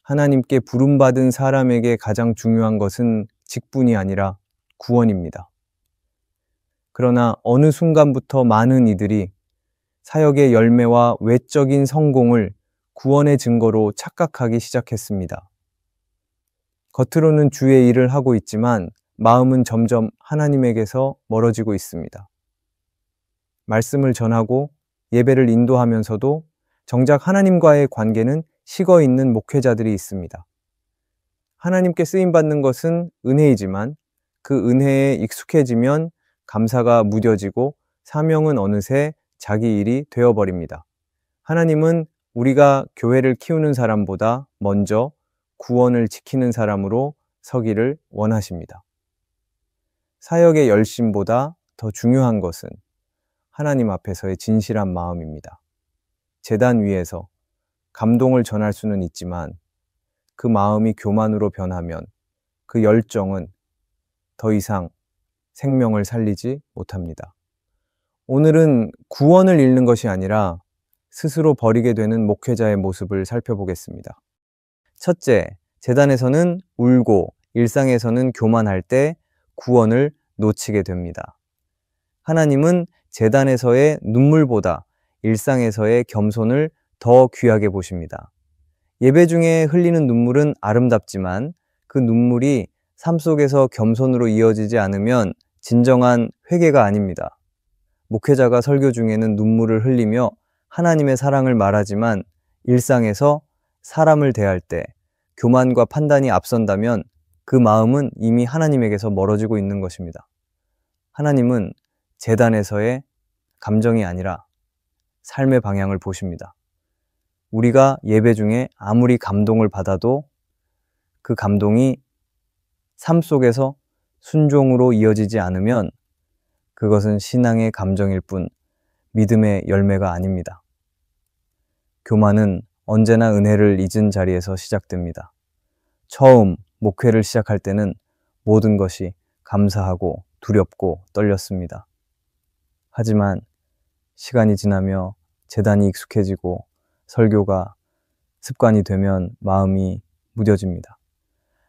하나님께 부름받은 사람에게 가장 중요한 것은 직분이 아니라 구원입니다. 그러나 어느 순간부터 많은 이들이 사역의 열매와 외적인 성공을 구원의 증거로 착각하기 시작했습니다. 겉으로는 주의 일을 하고 있지만 마음은 점점 하나님에게서 멀어지고 있습니다. 말씀을 전하고 예배를 인도하면서도 정작 하나님과의 관계는 식어 있는 목회자들이 있습니다. 하나님께 쓰임받는 것은 은혜이지만 그 은혜에 익숙해지면 감사가 무뎌지고 사명은 어느새 자기 일이 되어버립니다. 하나님은 우리가 교회를 키우는 사람보다 먼저 구원을 지키는 사람으로 서기를 원하십니다. 사역의 열심보다 더 중요한 것은 하나님 앞에서의 진실한 마음입니다. 제단 위에서 감동을 전할 수는 있지만 그 마음이 교만으로 변하면 그 열정은 더 이상 생명을 살리지 못합니다. 오늘은 구원을 잃는 것이 아니라 스스로 버리게 되는 목회자의 모습을 살펴보겠습니다. 첫째, 제단에서는 울고 일상에서는 교만할 때 구원을 놓치게 됩니다. 하나님은 제단에서의 눈물보다 일상에서의 겸손을 더 귀하게 보십니다. 예배 중에 흘리는 눈물은 아름답지만 그 눈물이 삶 속에서 겸손으로 이어지지 않으면 진정한 회개가 아닙니다. 목회자가 설교 중에는 눈물을 흘리며 하나님의 사랑을 말하지만 일상에서 사람을 대할 때 교만과 판단이 앞선다면 그 마음은 이미 하나님에게서 멀어지고 있는 것입니다. 하나님은 제단에서의 감정이 아니라 삶의 방향을 보십니다. 우리가 예배 중에 아무리 감동을 받아도 그 감동이 삶 속에서 순종으로 이어지지 않으면 그것은 신앙의 감정일 뿐 믿음의 열매가 아닙니다. 교만은 언제나 은혜를 잊은 자리에서 시작됩니다. 처음 목회를 시작할 때는 모든 것이 감사하고 두렵고 떨렸습니다. 하지만 시간이 지나며 제단이 익숙해지고 설교가 습관이 되면 마음이 무뎌집니다.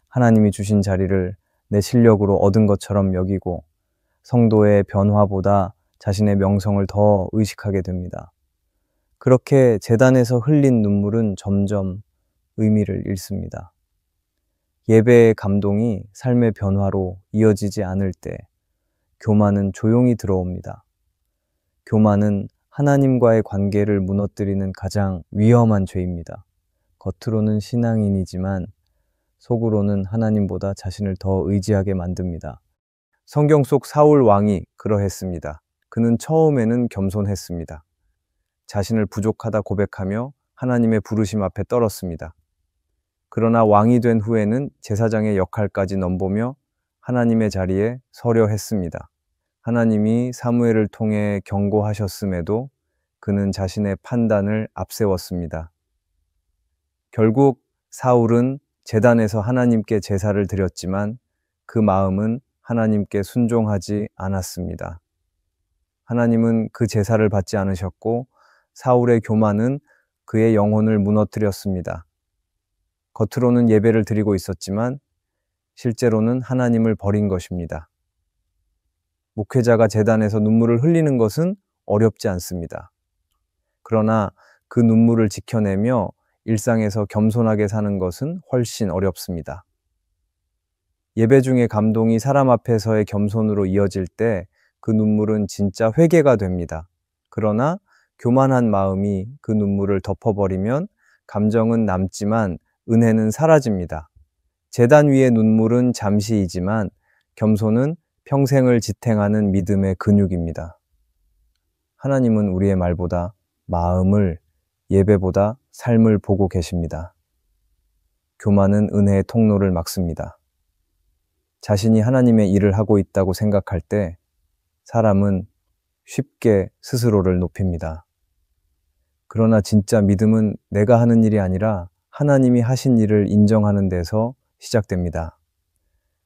하나님이 주신 자리를 내 실력으로 얻은 것처럼 여기고 성도의 변화보다 자신의 명성을 더 의식하게 됩니다. 그렇게 제단에서 흘린 눈물은 점점 의미를 잃습니다. 예배의 감동이 삶의 변화로 이어지지 않을 때 교만은 조용히 들어옵니다. 교만은 하나님과의 관계를 무너뜨리는 가장 위험한 죄입니다. 겉으로는 신앙인이지만 속으로는 하나님보다 자신을 더 의지하게 만듭니다. 성경 속 사울 왕이 그러했습니다. 그는 처음에는 겸손했습니다. 자신을 부족하다 고백하며 하나님의 부르심 앞에 떨었습니다. 그러나 왕이 된 후에는 제사장의 역할까지 넘보며 하나님의 자리에 서려 했습니다. 하나님이 사무엘을 통해 경고하셨음에도 그는 자신의 판단을 앞세웠습니다. 결국 사울은 제단에서 하나님께 제사를 드렸지만 그 마음은 하나님께 순종하지 않았습니다. 하나님은 그 제사를 받지 않으셨고 사울의 교만은 그의 영혼을 무너뜨렸습니다. 겉으로는 예배를 드리고 있었지만 실제로는 하나님을 버린 것입니다. 목회자가 제단에서 눈물을 흘리는 것은 어렵지 않습니다. 그러나 그 눈물을 지켜내며 일상에서 겸손하게 사는 것은 훨씬 어렵습니다. 예배 중의 감동이 사람 앞에서의 겸손으로 이어질 때 그 눈물은 진짜 회개가 됩니다. 그러나 교만한 마음이 그 눈물을 덮어버리면 감정은 남지만 은혜는 사라집니다. 제단 위의 눈물은 잠시이지만 겸손은 평생을 지탱하는 믿음의 근육입니다. 하나님은 우리의 말보다 마음을, 예배보다 삶을 보고 계십니다. 교만은 은혜의 통로를 막습니다. 자신이 하나님의 일을 하고 있다고 생각할 때 사람은 쉽게 스스로를 높입니다. 그러나 진짜 믿음은 내가 하는 일이 아니라 하나님이 하신 일을 인정하는 데서 시작됩니다.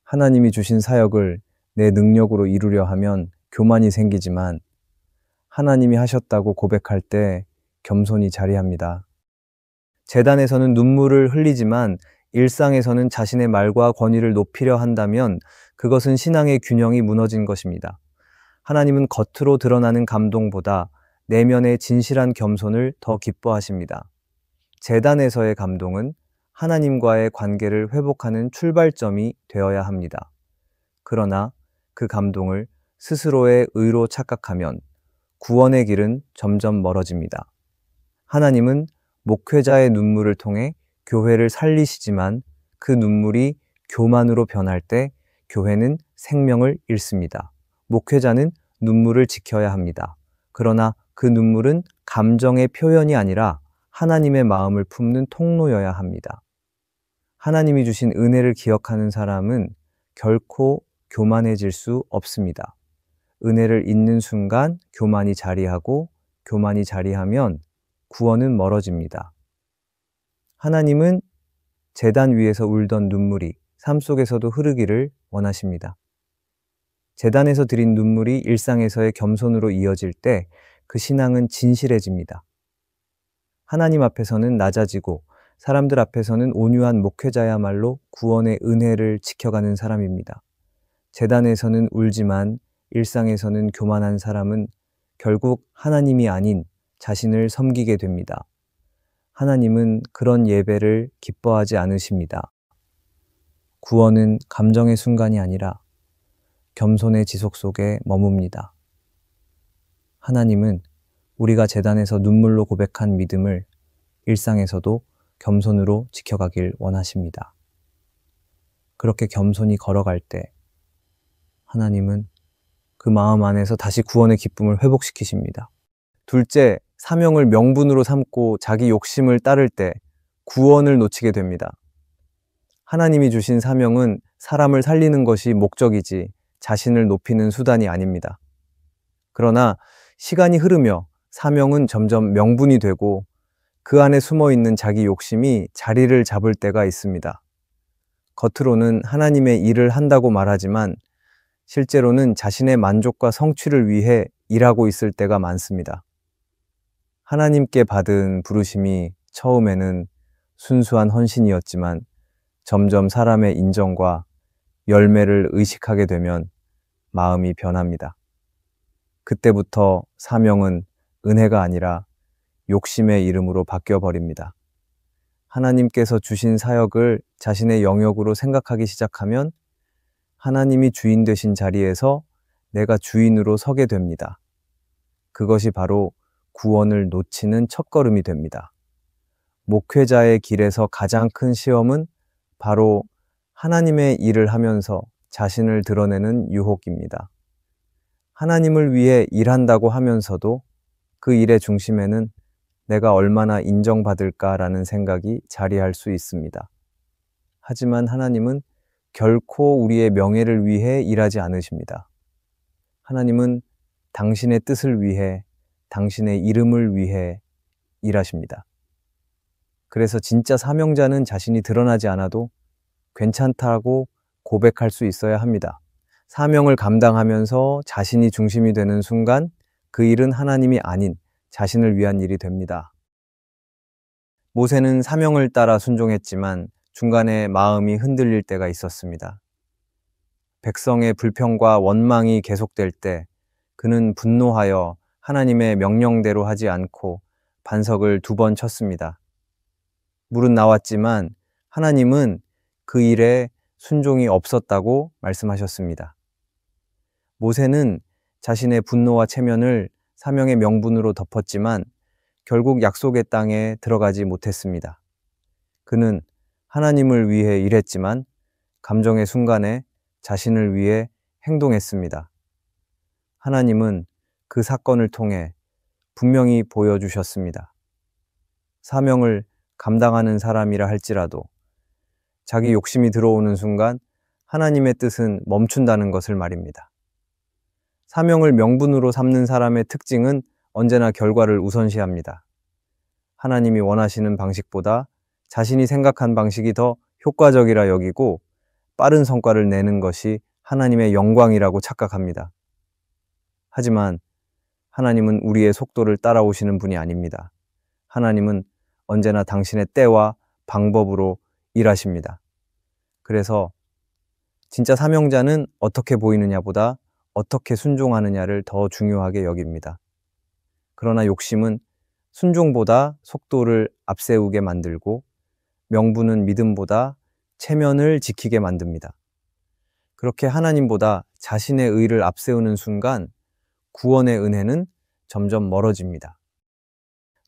하나님이 주신 사역을 내 능력으로 이루려 하면 교만이 생기지만 하나님이 하셨다고 고백할 때 겸손히 자리합니다. 재단에서는 눈물을 흘리지만 일상에서는 자신의 말과 권위를 높이려 한다면 그것은 신앙의 균형이 무너진 것입니다. 하나님은 겉으로 드러나는 감동보다 내면의 진실한 겸손을 더 기뻐하십니다. 재단에서의 감동은 하나님과의 관계를 회복하는 출발점이 되어야 합니다. 그러나 그 감동을 스스로의 의로 착각하면 구원의 길은 점점 멀어집니다. 하나님은 목회자의 눈물을 통해 교회를 살리시지만 그 눈물이 교만으로 변할 때 교회는 생명을 잃습니다. 목회자는 눈물을 지켜야 합니다. 그러나 그 눈물은 감정의 표현이 아니라 하나님의 마음을 품는 통로여야 합니다. 하나님이 주신 은혜를 기억하는 사람은 결코 교만해질 수 없습니다. 은혜를 잊는 순간 교만이 자리하고 교만이 자리하면 구원은 멀어집니다. 하나님은 제단 위에서 울던 눈물이 삶 속에서도 흐르기를 원하십니다. 제단에서 드린 눈물이 일상에서의 겸손으로 이어질 때 그 신앙은 진실해집니다. 하나님 앞에서는 낮아지고 사람들 앞에서는 온유한 목회자야말로 구원의 은혜를 지켜가는 사람입니다. 제단에서는 울지만 일상에서는 교만한 사람은 결국 하나님이 아닌 자신을 섬기게 됩니다. 하나님은 그런 예배를 기뻐하지 않으십니다. 구원은 감정의 순간이 아니라 겸손의 지속 속에 머뭅니다. 하나님은 우리가 제단에서 눈물로 고백한 믿음을 일상에서도 겸손으로 지켜가길 원하십니다. 그렇게 겸손히 걸어갈 때 하나님은 그 마음 안에서 다시 구원의 기쁨을 회복시키십니다. 둘째, 사명을 명분으로 삼고 자기 욕심을 따를 때 구원을 놓치게 됩니다. 하나님이 주신 사명은 사람을 살리는 것이 목적이지 자신을 높이는 수단이 아닙니다. 그러나 시간이 흐르며 사명은 점점 명분이 되고 그 안에 숨어 있는 자기 욕심이 자리를 잡을 때가 있습니다. 겉으로는 하나님의 일을 한다고 말하지만 실제로는 자신의 만족과 성취를 위해 일하고 있을 때가 많습니다. 하나님께 받은 부르심이 처음에는 순수한 헌신이었지만 점점 사람의 인정과 열매를 의식하게 되면 마음이 변합니다. 그때부터 사명은 은혜가 아니라 욕심의 이름으로 바뀌어 버립니다. 하나님께서 주신 사역을 자신의 영역으로 생각하기 시작하면 하나님이 주인 되신 자리에서 내가 주인으로 서게 됩니다. 그것이 바로 구원을 놓치는 첫걸음이 됩니다. 목회자의 길에서 가장 큰 시험은 바로 하나님의 일을 하면서 자신을 드러내는 유혹입니다. 하나님을 위해 일한다고 하면서도 그 일의 중심에는 내가 얼마나 인정받을까라는 생각이 자리할 수 있습니다. 하지만 하나님은 결코 우리의 명예를 위해 일하지 않으십니다. 하나님은 당신의 뜻을 위해, 당신의 이름을 위해 일하십니다. 그래서 진짜 사명자는 자신이 드러나지 않아도 괜찮다고 고백할 수 있어야 합니다. 사명을 감당하면서 자신이 중심이 되는 순간 그 일은 하나님이 아닌 자신을 위한 일이 됩니다. 모세는 사명을 따라 순종했지만 중간에 마음이 흔들릴 때가 있었습니다. 백성의 불평과 원망이 계속될 때 그는 분노하여 하나님의 명령대로 하지 않고 반석을 2번 쳤습니다. 물은 나왔지만 하나님은 그 일에 순종이 없었다고 말씀하셨습니다. 모세는 자신의 분노와 체면을 사명의 명분으로 덮었지만 결국 약속의 땅에 들어가지 못했습니다. 그는 하나님을 위해 일했지만 감정의 순간에 자신을 위해 행동했습니다. 하나님은 그 사건을 통해 분명히 보여주셨습니다. 사명을 감당하는 사람이라 할지라도 자기 욕심이 들어오는 순간 하나님의 뜻은 멈춘다는 것을 말입니다. 사명을 명분으로 삼는 사람의 특징은 언제나 결과를 우선시합니다. 하나님이 원하시는 방식보다 자신이 생각한 방식이 더 효과적이라 여기고 빠른 성과를 내는 것이 하나님의 영광이라고 착각합니다. 하지만 하나님은 우리의 속도를 따라오시는 분이 아닙니다. 하나님은 언제나 당신의 때와 방법으로 일하십니다. 그래서 진짜 사명자는 어떻게 보이느냐보다 어떻게 순종하느냐를 더 중요하게 여깁니다. 그러나 욕심은 순종보다 속도를 앞세우게 만들고 명분은 믿음보다 체면을 지키게 만듭니다. 그렇게 하나님보다 자신의 의를 앞세우는 순간 구원의 은혜는 점점 멀어집니다.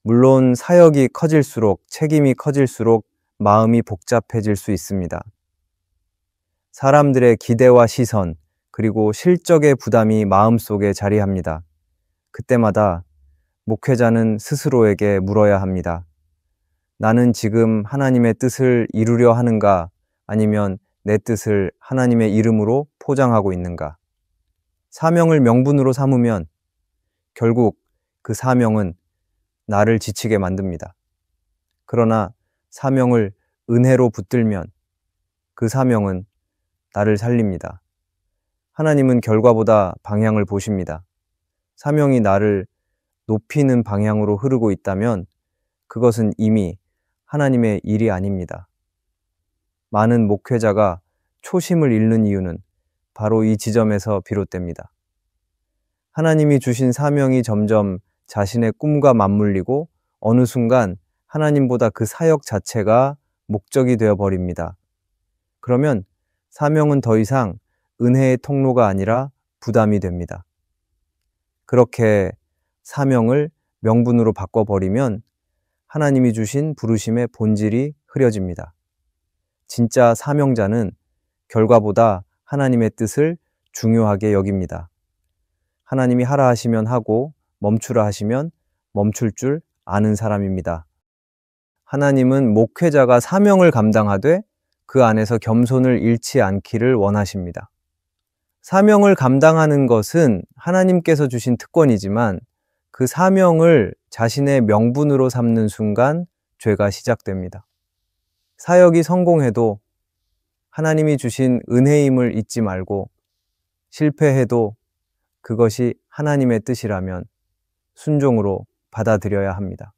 물론 사역이 커질수록, 책임이 커질수록 마음이 복잡해질 수 있습니다. 사람들의 기대와 시선, 그리고 실적의 부담이 마음속에 자리합니다. 그때마다 목회자는 스스로에게 물어야 합니다. 나는 지금 하나님의 뜻을 이루려 하는가? 아니면 내 뜻을 하나님의 이름으로 포장하고 있는가? 사명을 명분으로 삼으면 결국 그 사명은 나를 지치게 만듭니다. 그러나 사명을 은혜로 붙들면 그 사명은 나를 살립니다. 하나님은 결과보다 방향을 보십니다. 사명이 나를 높이는 방향으로 흐르고 있다면 그것은 이미 하나님의 일이 아닙니다. 많은 목회자가 초심을 잃는 이유는 바로 이 지점에서 비롯됩니다. 하나님이 주신 사명이 점점 자신의 꿈과 맞물리고 어느 순간 하나님보다 그 사역 자체가 목적이 되어버립니다. 그러면 사명은 더 이상 은혜의 통로가 아니라 부담이 됩니다. 그렇게 사명을 명분으로 바꿔버리면 하나님이 주신 부르심의 본질이 흐려집니다. 진짜 사명자는 결과보다 하나님의 뜻을 중요하게 여깁니다. 하나님이 하라 하시면 하고 멈추라 하시면 멈출 줄 아는 사람입니다. 하나님은 목회자가 사명을 감당하되 그 안에서 겸손을 잃지 않기를 원하십니다. 사명을 감당하는 것은 하나님께서 주신 특권이지만 그 사명을 자신의 명분으로 삼는 순간 죄가 시작됩니다. 사역이 성공해도 하나님이 주신 은혜임을 잊지 말고 실패해도 그것이 하나님의 뜻이라면 순종으로 받아들여야 합니다.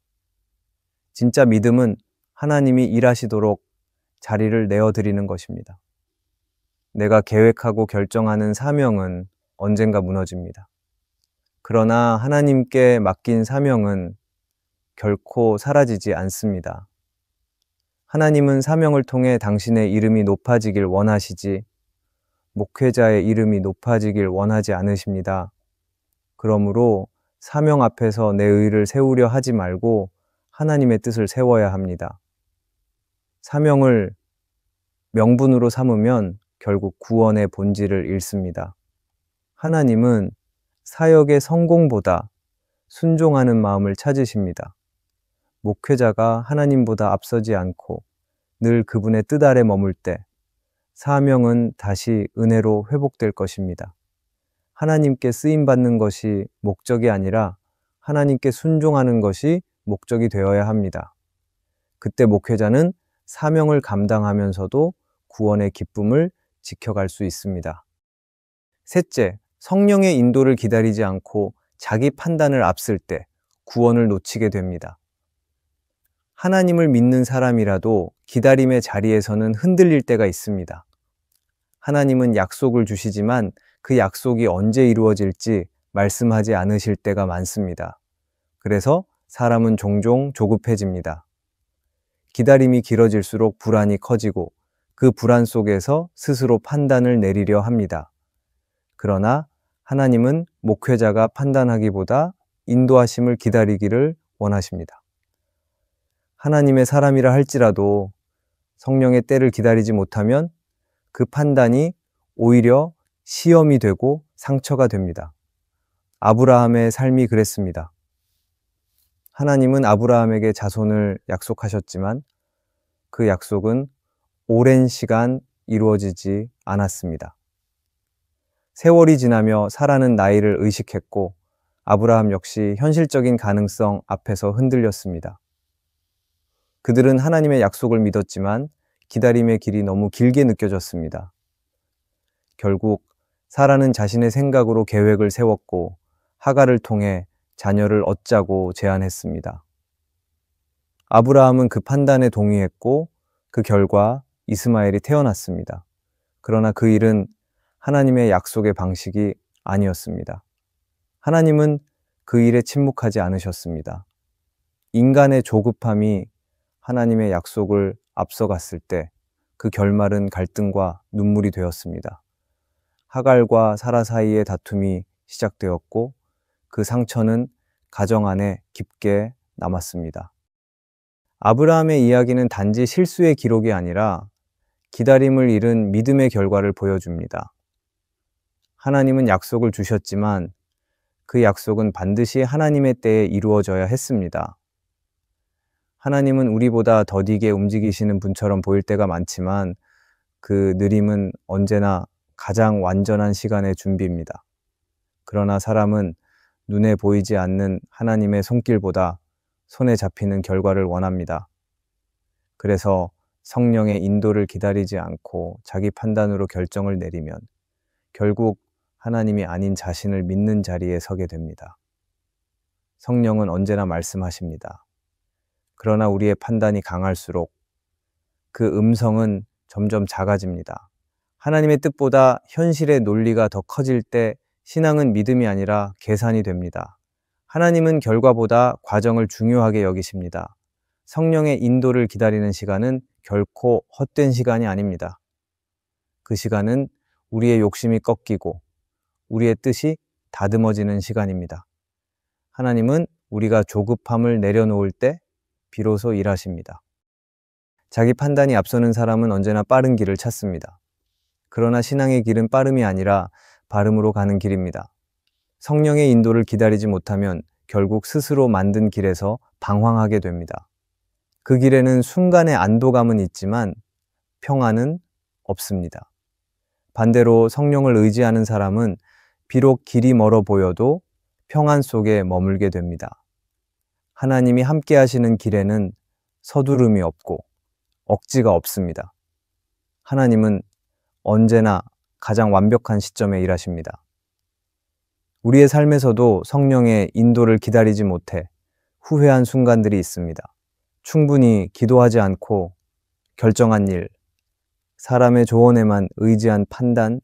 진짜 믿음은 하나님이 일하시도록 자리를 내어드리는 것입니다. 내가 계획하고 결정하는 사명은 언젠가 무너집니다. 그러나 하나님께 맡긴 사명은 결코 사라지지 않습니다. 하나님은 사명을 통해 당신의 이름이 높아지길 원하시지 목회자의 이름이 높아지길 원하지 않으십니다. 그러므로 사명 앞에서 내 의를 세우려 하지 말고 하나님의 뜻을 세워야 합니다. 사명을 명분으로 삼으면 결국 구원의 본질을 잃습니다. 하나님은 사역의 성공보다 순종하는 마음을 찾으십니다. 목회자가 하나님보다 앞서지 않고 늘 그분의 뜻 아래 머물 때 사명은 다시 은혜로 회복될 것입니다. 하나님께 쓰임받는 것이 목적이 아니라 하나님께 순종하는 것이 목적이 되어야 합니다. 그때 목회자는 사명을 감당하면서도 구원의 기쁨을 지켜갈 수 있습니다. 셋째, 성령의 인도를 기다리지 않고 자기 판단을 앞설 때 구원을 놓치게 됩니다. 하나님을 믿는 사람이라도 기다림의 자리에서는 흔들릴 때가 있습니다. 하나님은 약속을 주시지만 그 약속이 언제 이루어질지 말씀하지 않으실 때가 많습니다. 그래서 사람은 종종 조급해집니다. 기다림이 길어질수록 불안이 커지고 그 불안 속에서 스스로 판단을 내리려 합니다. 그러나 하나님은 목회자가 판단하기보다 인도하심을 기다리기를 원하십니다. 하나님의 사람이라 할지라도 성령의 때를 기다리지 못하면 그 판단이 오히려 시험이 되고 상처가 됩니다. 아브라함의 삶이 그랬습니다. 하나님은 아브라함에게 자손을 약속하셨지만 그 약속은 오랜 시간 이루어지지 않았습니다. 세월이 지나며 사라는 나이를 의식했고 아브라함 역시 현실적인 가능성 앞에서 흔들렸습니다. 그들은 하나님의 약속을 믿었지만 기다림의 길이 너무 길게 느껴졌습니다. 결국 사라는 자신의 생각으로 계획을 세웠고 하갈을 통해 자녀를 얻자고 제안했습니다. 아브라함은 그 판단에 동의했고 그 결과 이스마엘이 태어났습니다. 그러나 그 일은 하나님의 약속의 방식이 아니었습니다. 하나님은 그 일에 침묵하지 않으셨습니다. 인간의 조급함이 하나님의 약속을 앞서갔을 때 그 결말은 갈등과 눈물이 되었습니다. 하갈과 사라 사이의 다툼이 시작되었고 그 상처는 가정 안에 깊게 남았습니다. 아브라함의 이야기는 단지 실수의 기록이 아니라 기다림을 잃은 믿음의 결과를 보여줍니다. 하나님은 약속을 주셨지만 그 약속은 반드시 하나님의 때에 이루어져야 했습니다. 하나님은 우리보다 더디게 움직이시는 분처럼 보일 때가 많지만 그 느림은 언제나 가장 완전한 시간의 준비입니다. 그러나 사람은 눈에 보이지 않는 하나님의 손길보다 손에 잡히는 결과를 원합니다. 그래서 성령의 인도를 기다리지 않고 자기 판단으로 결정을 내리면 결국 하나님이 아닌 자신을 믿는 자리에 서게 됩니다. 성령은 언제나 말씀하십니다. 그러나 우리의 판단이 강할수록 그 음성은 점점 작아집니다. 하나님의 뜻보다 현실의 논리가 더 커질 때 신앙은 믿음이 아니라 계산이 됩니다. 하나님은 결과보다 과정을 중요하게 여기십니다. 성령의 인도를 기다리는 시간은 결코 헛된 시간이 아닙니다. 그 시간은 우리의 욕심이 꺾이고 우리의 뜻이 다듬어지는 시간입니다. 하나님은 우리가 조급함을 내려놓을 때 비로소 일하십니다. 자기 판단이 앞서는 사람은 언제나 빠른 길을 찾습니다. 그러나 신앙의 길은 빠름이 아니라 발음으로 가는 길입니다. 성령의 인도를 기다리지 못하면 결국 스스로 만든 길에서 방황하게 됩니다. 그 길에는 순간의 안도감은 있지만 평안은 없습니다. 반대로 성령을 의지하는 사람은 비록 길이 멀어 보여도 평안 속에 머물게 됩니다. 하나님이 함께 하시는 길에는 서두름이 없고 억지가 없습니다. 하나님은 언제나 가장 완벽한 시점에 일하십니다. 우리의 삶에서도 성령의 인도를 기다리지 못해 후회한 순간들이 있습니다. 충분히 기도하지 않고 결정한 일, 사람의 조언에만 의지한 판단,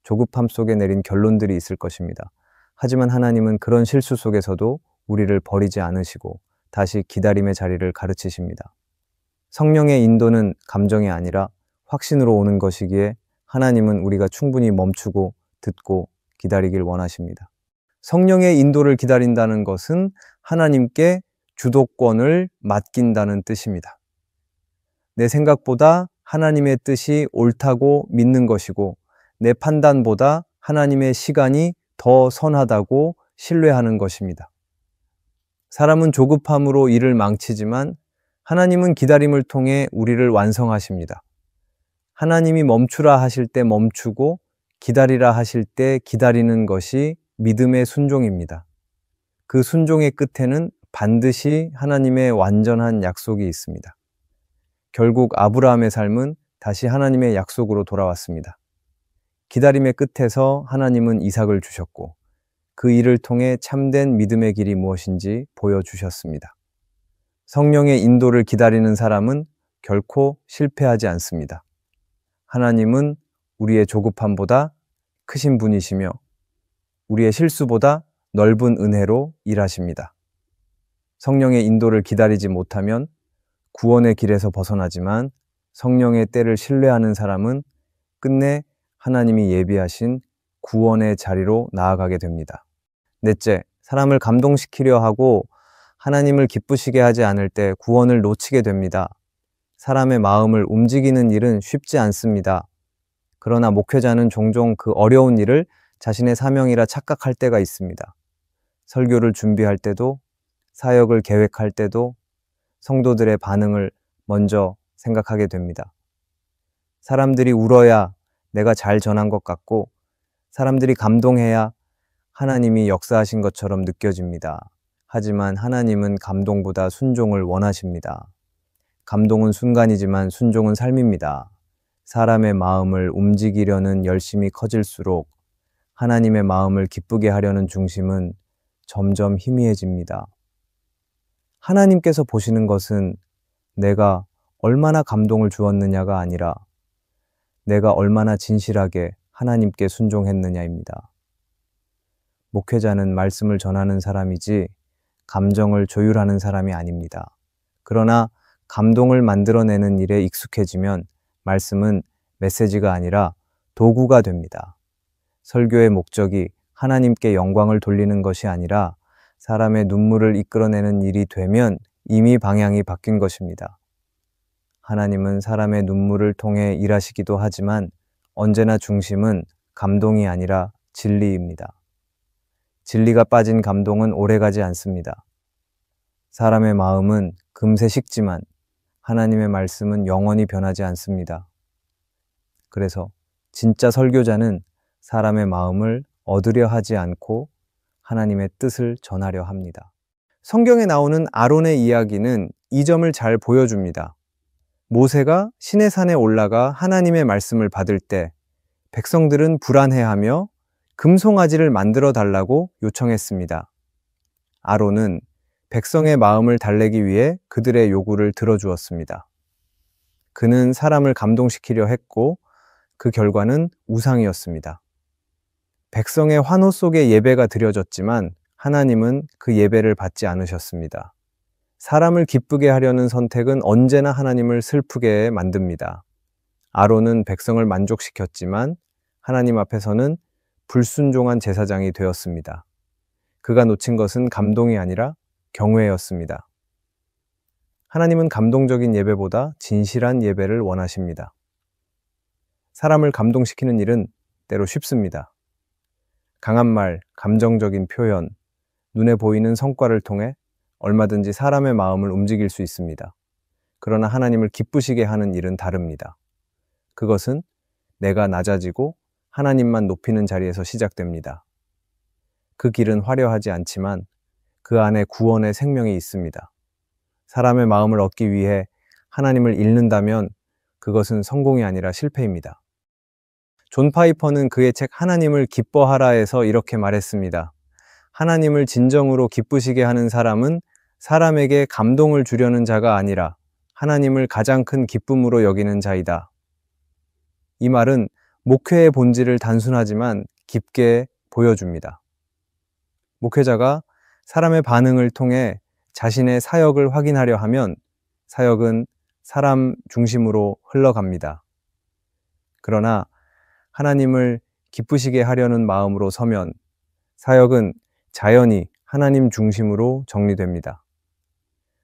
조급함 속에 내린 결론들이 있을 것입니다. 하지만 하나님은 그런 실수 속에서도 우리를 버리지 않으시고 다시 기다림의 자리를 가르치십니다. 성령의 인도는 감정이 아니라 확신으로 오는 것이기에 하나님은 우리가 충분히 멈추고 듣고 기다리길 원하십니다. 성령의 인도를 기다린다는 것은 하나님께 주도권을 맡긴다는 뜻입니다. 내 생각보다 하나님의 뜻이 옳다고 믿는 것이고 내 판단보다 하나님의 시간이 더 선하다고 신뢰하는 것입니다. 사람은 조급함으로 일을 망치지만 하나님은 기다림을 통해 우리를 완성하십니다. 하나님이 멈추라 하실 때 멈추고 기다리라 하실 때 기다리는 것이 믿음의 순종입니다. 그 순종의 끝에는 반드시 하나님의 완전한 약속이 있습니다. 결국 아브라함의 삶은 다시 하나님의 약속으로 돌아왔습니다. 기다림의 끝에서 하나님은 이삭을 주셨고 그 일을 통해 참된 믿음의 길이 무엇인지 보여주셨습니다. 성령의 인도를 기다리는 사람은 결코 실패하지 않습니다. 하나님은 우리의 조급함보다 크신 분이시며 우리의 실수보다 넓은 은혜로 일하십니다. 성령의 인도를 기다리지 못하면 구원의 길에서 벗어나지만 성령의 때를 신뢰하는 사람은 끝내 하나님이 예비하신 구원의 자리로 나아가게 됩니다. 넷째, 사람을 감동시키려 하고 하나님을 기쁘시게 하지 않을 때 구원을 놓치게 됩니다. 사람의 마음을 움직이는 일은 쉽지 않습니다. 그러나 목회자는 종종 그 어려운 일을 자신의 사명이라 착각할 때가 있습니다. 설교를 준비할 때도, 사역을 계획할 때도 성도들의 반응을 먼저 생각하게 됩니다. 사람들이 울어야 내가 잘 전한 것 같고 사람들이 감동해야 하나님이 역사하신 것처럼 느껴집니다. 하지만 하나님은 감동보다 순종을 원하십니다. 감동은 순간이지만 순종은 삶입니다. 사람의 마음을 움직이려는 열심이 커질수록 하나님의 마음을 기쁘게 하려는 중심은 점점 희미해집니다. 하나님께서 보시는 것은 내가 얼마나 감동을 주었느냐가 아니라 내가 얼마나 진실하게 하나님께 순종했느냐입니다. 목회자는 말씀을 전하는 사람이지 감정을 조율하는 사람이 아닙니다. 그러나 감동을 만들어내는 일에 익숙해지면 말씀은 메시지가 아니라 도구가 됩니다. 설교의 목적이 하나님께 영광을 돌리는 것이 아니라 사람의 눈물을 이끌어내는 일이 되면 이미 방향이 바뀐 것입니다. 하나님은 사람의 눈물을 통해 일하시기도 하지만 언제나 중심은 감동이 아니라 진리입니다. 진리가 빠진 감동은 오래가지 않습니다. 사람의 마음은 금세 식지만 하나님의 말씀은 영원히 변하지 않습니다. 그래서 진짜 설교자는 사람의 마음을 얻으려 하지 않고 하나님의 뜻을 전하려 합니다. 성경에 나오는 아론의 이야기는 이 점을 잘 보여줍니다. 모세가 시내산에 올라가 하나님의 말씀을 받을 때 백성들은 불안해하며 금송아지를 만들어 달라고 요청했습니다. 아론은 백성의 마음을 달래기 위해 그들의 요구를 들어주었습니다. 그는 사람을 감동시키려 했고 그 결과는 우상이었습니다. 백성의 환호 속에 예배가 드려졌지만 하나님은 그 예배를 받지 않으셨습니다. 사람을 기쁘게 하려는 선택은 언제나 하나님을 슬프게 만듭니다. 아론은 백성을 만족시켰지만 하나님 앞에서는 불순종한 제사장이 되었습니다. 그가 놓친 것은 감동이 아니라 경외였습니다. 하나님은 감동적인 예배보다 진실한 예배를 원하십니다. 사람을 감동시키는 일은 때로 쉽습니다. 강한 말, 감정적인 표현, 눈에 보이는 성과를 통해 얼마든지 사람의 마음을 움직일 수 있습니다. 그러나 하나님을 기쁘시게 하는 일은 다릅니다. 그것은 내가 낮아지고 하나님만 높이는 자리에서 시작됩니다. 그 길은 화려하지 않지만 그 안에 구원의 생명이 있습니다. 사람의 마음을 얻기 위해 하나님을 잃는다면 그것은 성공이 아니라 실패입니다. 존 파이퍼는 그의 책 하나님을 기뻐하라에서 이렇게 말했습니다. 하나님을 진정으로 기쁘시게 하는 사람은 사람에게 감동을 주려는 자가 아니라 하나님을 가장 큰 기쁨으로 여기는 자이다. 이 말은 목회의 본질을 단순하지만 깊게 보여줍니다. 목회자가 사람의 반응을 통해 자신의 사역을 확인하려 하면 사역은 사람 중심으로 흘러갑니다. 그러나 하나님을 기쁘시게 하려는 마음으로 서면 사역은 자연히 하나님 중심으로 정리됩니다.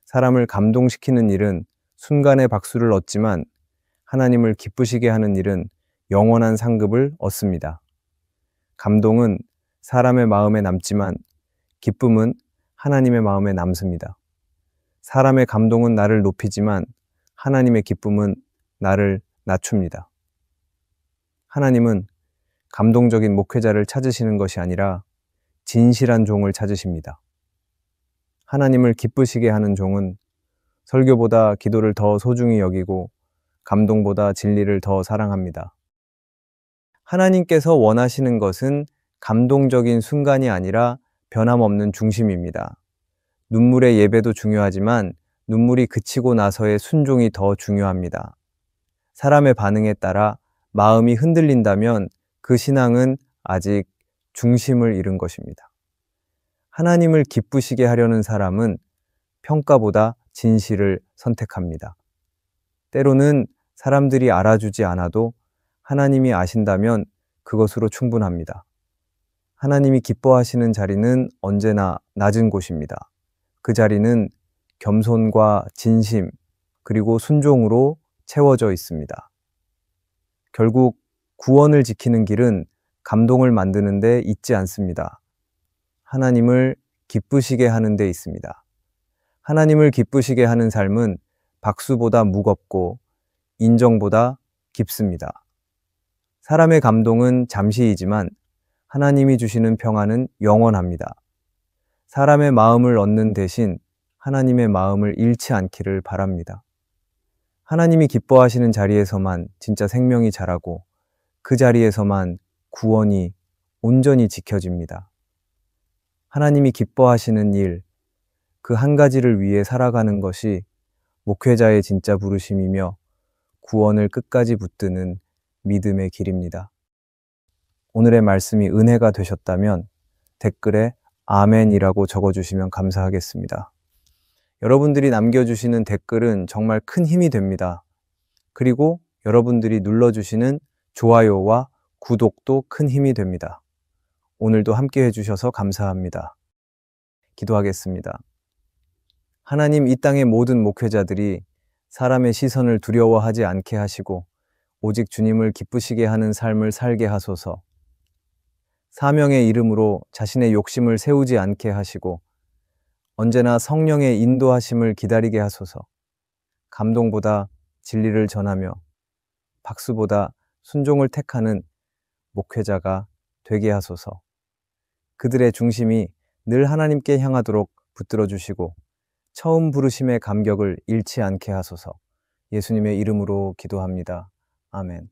사람을 감동시키는 일은 순간의 박수를 얻지만 하나님을 기쁘시게 하는 일은 영원한 상급을 얻습니다. 감동은 사람의 마음에 남지만 기쁨은 하나님의 마음에 남습니다. 사람의 감동은 나를 높이지만 하나님의 기쁨은 나를 낮춥니다. 하나님은 감동적인 목회자를 찾으시는 것이 아니라 진실한 종을 찾으십니다. 하나님을 기쁘시게 하는 종은 설교보다 기도를 더 소중히 여기고 감동보다 진리를 더 사랑합니다. 하나님께서 원하시는 것은 감동적인 순간이 아니라 변함없는 중심입니다. 눈물의 예배도 중요하지만 눈물이 그치고 나서의 순종이 더 중요합니다. 사람의 반응에 따라 마음이 흔들린다면 그 신앙은 아직 중심을 잃은 것입니다. 하나님을 기쁘시게 하려는 사람은 평가보다 진실을 선택합니다. 때로는 사람들이 알아주지 않아도 하나님이 아신다면 그것으로 충분합니다. 하나님이 기뻐하시는 자리는 언제나 낮은 곳입니다. 그 자리는 겸손과 진심 그리고 순종으로 채워져 있습니다. 결국 구원을 지키는 길은 감동을 만드는 데 있지 않습니다. 하나님을 기쁘시게 하는 데 있습니다. 하나님을 기쁘시게 하는 삶은 박수보다 무겁고 인정보다 깊습니다. 사람의 감동은 잠시이지만 하나님이 주시는 평안은 영원합니다. 사람의 마음을 얻는 대신 하나님의 마음을 잃지 않기를 바랍니다. 하나님이 기뻐하시는 자리에서만 진짜 생명이 자라고 그 자리에서만 구원이 온전히 지켜집니다. 하나님이 기뻐하시는 일, 그 한 가지를 위해 살아가는 것이 목회자의 진짜 부르심이며 구원을 끝까지 붙드는 믿음의 길입니다. 오늘의 말씀이 은혜가 되셨다면 댓글에 아멘이라고 적어주시면 감사하겠습니다. 여러분들이 남겨주시는 댓글은 정말 큰 힘이 됩니다. 그리고 여러분들이 눌러주시는 좋아요와 구독도 큰 힘이 됩니다. 오늘도 함께 해주셔서 감사합니다. 기도하겠습니다. 하나님, 이 땅의 모든 목회자들이 사람의 시선을 두려워하지 않게 하시고 오직 주님을 기쁘시게 하는 삶을 살게 하소서. 사명의 이름으로 자신의 욕심을 세우지 않게 하시고 언제나 성령의 인도하심을 기다리게 하소서. 감동보다 진리를 전하며 박수보다 순종을 택하는 목회자가 되게 하소서. 그들의 중심이 늘 하나님께 향하도록 붙들어 주시고 처음 부르심의 감격을 잃지 않게 하소서. 예수님의 이름으로 기도합니다. 아멘.